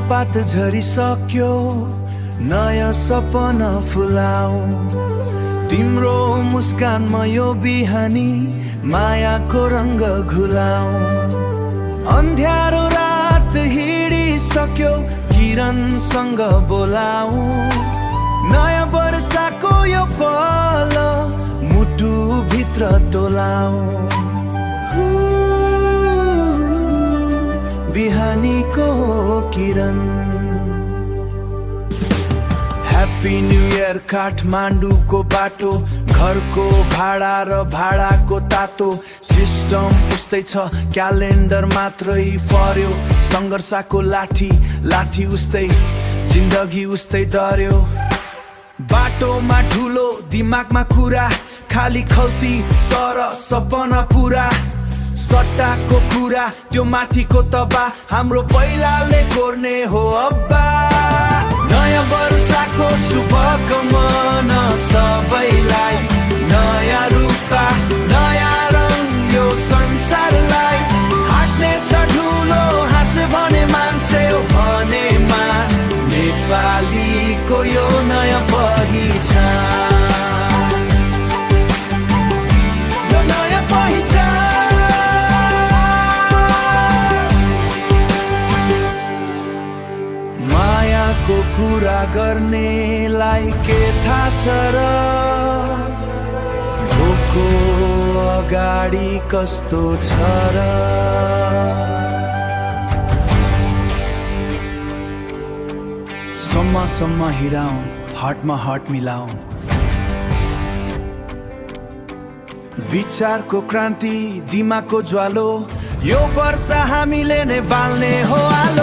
पात झरिसक्यो, नयाँ सपना फुलाऊ। तिम्रो मुस्कानमा यो बिहानी मायाको रंग घुलाऊ। अन्ध्यारो रात हिँडिसक्यो, किरणसँग बोलाऊ। नयाँ वर्षाको यो पल मुटु भित्र तोलाऊ। बिहानीको किरण। ह्याप्पी न्यू इयर काठमाडौँको बाटो, घरको भाडा र भाडाको तातो। सिस्टम उस्तै छ, क्यालेन्डर मात्रै फर्यो। सङ्घर्षको लाठी लाठी उस्तै, जिन्दगी उस्तै डर्यो। बाटोमा ठुलो, दिमागमा कुरा, खाली खल्ती तर सपना पुरा। सट्टाको कुरा त्यो माथिको तबा, हाम्रो पहिलाले कोर्ने हो अब्बा। नयाँ वर्षको शुभकामना सबैलाई, नयाँ रूपा नयाँ रङ यो संसारलाई। हाँक्ने छ ठुलो हाँस भने मान्छे हो भनेमा, नेपालीको यो नयाँ पहिचान। मायाको कुरा गर्नेलाई के थाहा छ र, भोको अगाडि कस्तो छ र। सम्म हिँडाउँ, हटमा हट मिलाउँ। विचारको क्रान्ति, दिमागको ज्वालो, यो वर्ष हामीले नै बाल्ने हो आलो।